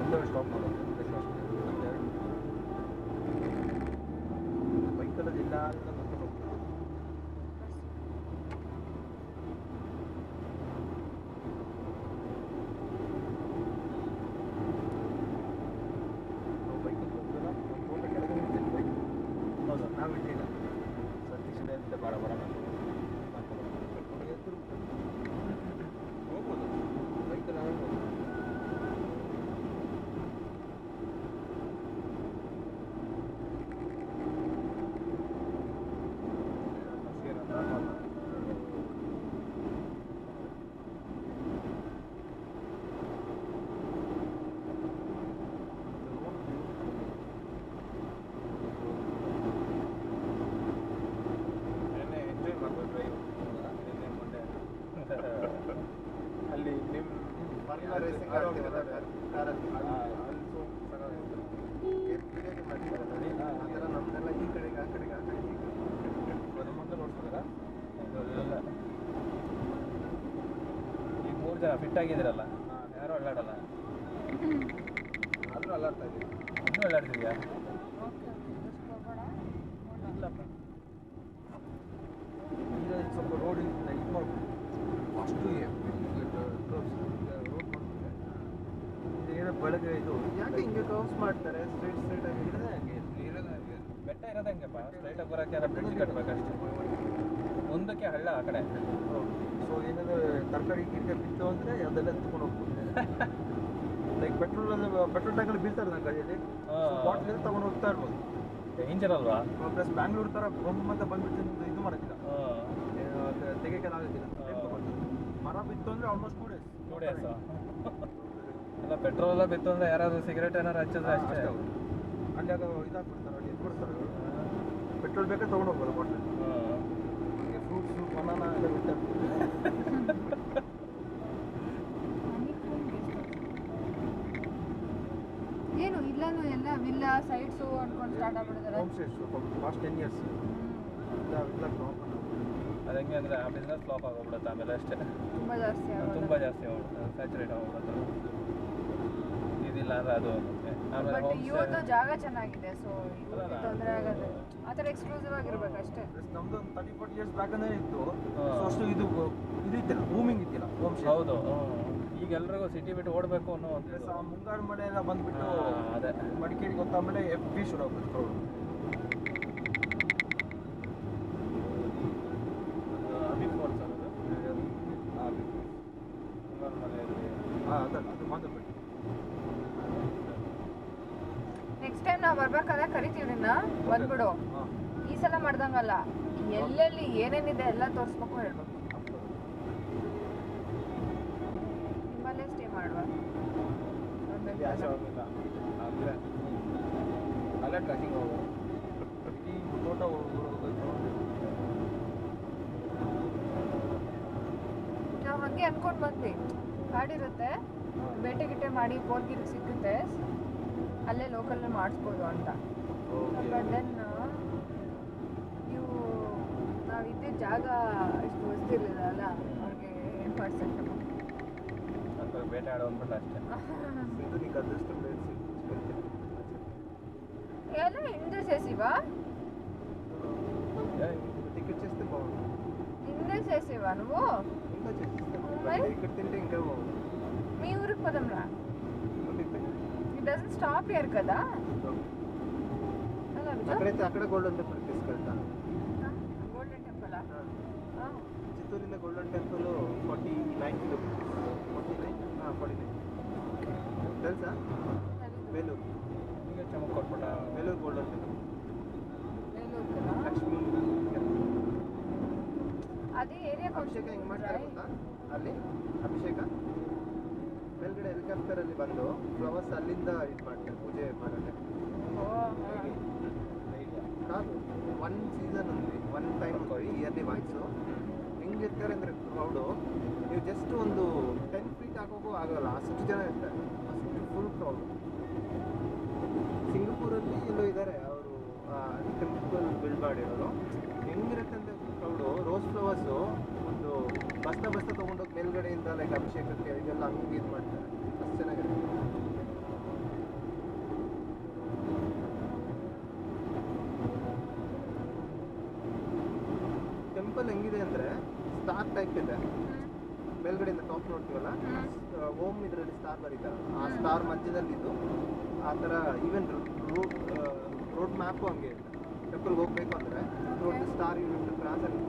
ಒಂದೇ ಸ್ಟಾಪ್ ಮಾಡೋದು ಬೈಕಲ್ಲಿ ಇಲ್ಲ ಅಂತ ಕರ್ಕೊಂಡು ಹೋಗ್ತೀವಿ. ನಾವು ಬೈಕಲ್ಲಿ ಹೋಗ್ತೀರ ನಮ್ಮ ತೋಟ ಕೆಳಗೆ ನಿಂತಿದ್ದು ಬೈಕ್. ಹೌದು, ನಾವು ಇಟ್ಟಿಲ್ಲ ಸತೀಶ್ ಅಂತ ಬರ ಬರೋಣ ಕರ್ಕೊಂಡು ಎದ್ರು ಹೋಗ್ಬೋದು ಬೈಕಲ್ಲಿ ಹೋಗ್ಬೋದು. ಅಲ್ಲಿ ನಿಮ್ಮ ರೇಸಿಂಗ್ ಆಡ್ತೀವಲ್ಲ ಕಾರಲ್ಲಿ ಅದರ ನಮ್ದೆಲ್ಲ ಈ ಕಡೆಗೆ ಆ ಕಡೆಗೆ ಆ ಕಡೆಗೆ ಮುಂದೆ ನೋಡ್ತಿದ್ದೀರಾ? ಈಗ 3 ಜನ ಫಿಟ್ ಆಗಿದ್ದೀರಲ್ಲ, ಯಾರು ಅಲ್ಲಾಡಲ್ಲ. ಆದರೂ ಅಲ್ಲಾಡ್ತಾ ಇದ್ದೀವಿ. ಇನ್ನೂ ಅಲ್ಲಾಡ್ತಿದ್ಯಾ? ಇಲ್ಲಪ್ಪ, ಈಗ ಸ್ವಲ್ಪ ರೋಡ್ ಇದು ಮಾಡ್ಬೋದು ಅಷ್ಟು ರೋಡ್ ಮಾಡ್ತಾರೆ. ಏನೋ ಬೆಳಗ್ಗೆ ಇದು ಯಾಕೆ ಹಿಂಗೆ ಕರ್ವ್ಸ್ ಮಾಡ್ತಾರೆ ಸ್ಟ್ರೈಟ್ ಆಗಿ ಇರೋದೇ ಹಂಗೆ ಇರೋದೇ ಹಂಗೆ. ಬೆಟ್ಟ ಇರೋದು ಹೆಂಗಪ್ಪ? ಸ್ಟ್ರೈಟಾಗಿ ಬರೋಕ್ಕೆ ಬ್ರಿಡ್ಜ್ ಕಟ್ಬೇಕಷ್ಟೇ, ಮುಂದಕ್ಕೆ ಹಳ್ಳ ಆ ಕಡೆ. ಸೊ ಏನಾದರೂ ತರಕಾರಿ ಗಿರ್ಕಾರಿ ಬಿತ್ತು ಅಂದರೆ ಅದೆಲ್ಲ ಎತ್ಕೊಂಡು ಹೋಗ್ಬೋದು. ಲೈಕ್ ಪೆಟ್ರೋಲ್ ಟ್ಯಾಂಕಲ್ಲಿ ಬೀಳ್ತಾರೆ ನನ್ನ ಗಾಡಿಯಲ್ಲಿ, ಬಾಟ್ಲಿಂದ ತೊಗೊಂಡು ಹೋಗ್ತಾ ಇರ್ಬೋದು. ಡೇಂಜರ್ ಅಲ್ವಾ? ಪ್ಲಸ್ ಬ್ಯಾಂಗ್ಳೂರ್ ಥರ ಬೊಮ್ಮಂತ ಬಂದ್ಬಿಟ್ಟು ಇದು ಮಾಡೋಕ್ಕಿಲ್ಲ, ತೆಗೆಯೋಕ್ಕೆಲ್ಲ ಮರ ಬಿತ್ತು ಅಂದರೆ ಆಲ್ಮೋಸ್ಟ್ 2 days. ಎಲ್ಲ ಪೆಟ್ರೋಲ್ ಎಲ್ಲ ಬಿತ್ತು ಅಂದರೆ ಯಾರಾದರೂ ಸಿಗರೇಟ್ ಏನಾರು ಹಚ್ಚಿದ್ರೆ ಅಷ್ಟೇ. ಅಲ್ಲಿ ಆಗ ಇದಾಗ್ಬಿಡ್ತಾರೆ, ಅಲ್ಲಿ ಎತ್ಬಿಡ್ತಾರೆ. ಪೆಟ್ರೋಲ್ ಬೇಕಾದ್ರೆ ತೊಗೊಂಡು ಹೋಗ್ಬೋದು ಬಾಟ್ಲಿ. ನಿಮಗೆ ಫ್ರೂಟ್ಸು ಬನಾನ ಎಲ್ಲ ಬಿಡ್ತಾರೆ. ಏನು ಇಲ್ಲೂ ಎಲ್ಲ ವಿಲ್ಲಾ ಸೈಟ್ಸು ಅನ್ಕೊಂಡು ಸ್ಟಾರ್ಟ್ ಆಗ್ಬಿಟ್ಟಿದ್ದಾರೆ. ಹೋಮ್ ಸ್ಟೇಸ್ ಲಾಸ್ಟ್ 10 years ಇಲ್ಲ ಅದು ಹೆಂಗೆ ಅಂದರೆ ಆ ಬಿಸ್ನೆಸ್ ಫ್ಲಾಪ್ ಆಗೋಗ್ಬಿಡುತ್ತೆ ಆಮೇಲೆ ಅಷ್ಟೇ. ತುಂಬ ಜಾಸ್ತಿ ತುಂಬ ಜಾಸ್ತಿ ಹೋಗ್ಬಿಡುತ್ತೆ, ಸ್ಯಾಚುರೇಟ್ ಆಗೋಗ್ಬಿಡುತ್ತೆ. ಇದಿಲ್ಲ ಅಂದರೆ ಅದು ಆಮೇಲೆ ಬಟ್ ಇವತ್ತು ಜಾಗ ಚೆನ್ನಾಗಿದೆ, ಸೊ ತೊಂದರೆ ಆಗೋದು ಆ ಥರ ಎಕ್ಸ್ಕ್ಲೂಸಿವ್ ಆಗಿರ್ಬೇಕಷ್ಟೇ. ನಮ್ದು ಒಂದು 30-40 years ಬ್ಯಾಕ್ ಅಂದರೆ ಇತ್ತು. ಸೊ ಅಷ್ಟು ಇದು ಇದ್ದಿಲ್ಲ, ಬೂಮಿಂಗ್ ಇದ್ದಿಲ್ಲ ಹೋಮ್ ಸ್ಟೇ. ಹೌದು, ಈಗ ಎಲ್ರಿಗೂ ಸಿಟಿ ಬಿಟ್ಟು ಓಡಬೇಕು ಅನ್ನೋ ಒಂದು ಪ್ಲಸ್ ಆ ಮುಂಗಾರು ಮಳೆ ಎಲ್ಲ ಬಂದ್ಬಿಟ್ಟು ಅದೇ ಮಡಿಕೇರಿ ಗೊತ್ತಾದ್ಮೇಲೆ FB ಶುರು ಆಗ್ಬಿಟ್ಟು ನೆಕ್ಸ್ಟ್ ಟೈಮ್ ನಾವು ಬರ್ಬೇಕಾದ್ರೆ ಕರಿತೀವಿ ನಿನ್ನ, ಬಂದ್ಬಿಡು. ಈ ಸಲ ಮಾಡ್ದಂಗಲ್ಲ, ಎಲ್ಲೆಲ್ಲಿ ಏನೇನಿದೆ ಎಲ್ಲ ತೋರಿಸ್ಬೇಕು, ಹೇಳ್ಬೇಕು. ನಿಮ್ಮಲ್ಲೇ ಸ್ಟೇ ಮಾಡುವ, ಅಲ್ಲೇ ಟ್ರೆಕ್ಕಿಂಗ್ ಹೋಗೋದು, ಈ ತೋಟ ನಾವು ಹಂಗೆ ಅನ್ಕೊಂಡು ಬಂದ್ವಿ, ಗಾಡಿ ಇರುತ್ತೆ, ಬೇಟೆ ಗಿಟ್ಟೆ ಮಾಡಿ ಬೋರ್ಗಿರ್ ಸಿಗುತ್ತೆ, ಅಲ್ಲೇ ಲೋಕಲ್ಲೇ ಮಾಡಿಸ್ಬೋದು ಅಂತ. ಬಟ್ ದೆನ್ ನೀವು ನಾವು ಇದ್ದ ಜಾಗ ಇಷ್ಟು ವಸ್ತಿರ್ಲಿಲ್ಲ ಅಲ್ಲ, ಅವ್ರಿಗೆ ಏನು ಮಾಡ್ಸಕ್ಕೆ ಅಂತ ಬೇಟೆ ಆಡೋ ಅಂದ್ಬಿಟ್ಟು ಅಷ್ಟೇ. ಎಲ್ಲ ఇందే చేసివా? టికెట్ చేస్తే బాగుంది. ఇందే చేసేవా నువ్వు? ఇంకా చేసిస్తాను, ఇక్కడ తింటే ఇంకా బాగుంది. మీ ఊరికి పోదాంరా. ఇట్ డజంట్ స్టాప్ హియర్ కదా? అక్కడైతే అక్కడ గోల్డెన్ టెంపుల్ తీసుకెళ్తాను. గోల్డెన్ టెంపులా? చిత్తూరులో గోల్డెన్ టెంపుల్ 49 కిలోమీటర్స్. 49 తెలుసా? వేలూరు. ಕೊಟ್ಬಿಟ್ಟ వేలూరు గోల్డెన్ టెంపుల్. వేలూరు లక్ష్మీ అది ಏರಿಯಾ ಅಭಿಷೇಕ ಹೆಂಗೆ ಮಾಡ್ತಾರೆ ಗೊತ್ತಾ? ಅಲ್ಲಿ ಅಭಿಷೇಕ ಮೇಲ್ಗಡೆ ಹೆಲಿಕಾಪ್ಟರ್ ಅಲ್ಲಿ ಬಂದು ಫ್ಲವರ್ಸ್ ಅಲ್ಲಿಂದ ಇದು ಮಾಡ್ತಾರೆ, ಪೂಜೆ ಮಾಡೋಕ್ಕೆ. ಕಾದು 1 ಸೀಸನ್ ఉంది, 1 ಟೈಮ್ ಅಂತೀವಿ, ಇಯರ್ಲಿ ವಾಯ್ಸು. ಹೆಂಗಿರ್ತಾರೆ ಅಂದರೆ ಕ್ರೌಡು, ನೀವು ಜಸ್ಟ್ ಒಂದು 10 feet ಹಾಕೋಕ್ಕೂ ಆಗೋಲ್ಲ, ಅಷ್ಟು ಜನ ಇರ್ತಾರೆ, ಅಷ್ಟು ಫುಲ್ ಕ್ರೌಡು. ಸಿಂಗಪೂರಲ್ಲಿ ಎಲ್ಲೋ ಇದ್ದಾರೆ ಅವರು ಟೆಂಪಲ್ ಬಿಲ್ಡ್ ಮಾಡಿರೋರು. ಹೆಂಗಿರುತ್ತೆ ಅಂತ ಕ್ರೌಡು, ರೋಸ್ ಫ್ಲವರ್ಸು ಒಂದು ಬಸ್ತಾ ತೊಗೊಂಡೋಗಿ ಮೇಲ್ಗಡೆಯಿಂದ ಲೈಕ್ ಅಭಿಷೇಕಕ್ಕೆ ಇದೆಲ್ಲ ಹಂಗೆ ಇದು ಮಾಡ್ತಾರೆ, ಅಷ್ಟು ಚೆನ್ನಾಗಿರುತ್ತೆ. ಟೈಪ್ ಇದೆ, ಮೇಲ್ಗಡೆಯಿಂದ ಟಾಪ್ ನೋಡ್ತೀವಲ್ಲ, ಓಮ್ ಇದರಲ್ಲಿ ಸ್ಟಾರ್ ಬರೀತಾರೆ, ಆ ಸ್ಟಾರ್ ಮಧ್ಯದಲ್ಲಿದ್ದು ಆ ಥರ ಈವನ್ ರೋಡ್ ಮ್ಯಾಪು ಹಂಗೆ ಇದೆ. ಟೆಂಪಲ್ಗೆ ಹೋಗ್ಬೇಕು ಅಂದರೆ ರೋಡ್ ಸ್ಟಾರ್ ಯೂನಿಟ್ ಕ್ರಾಸಲ್ಲಿ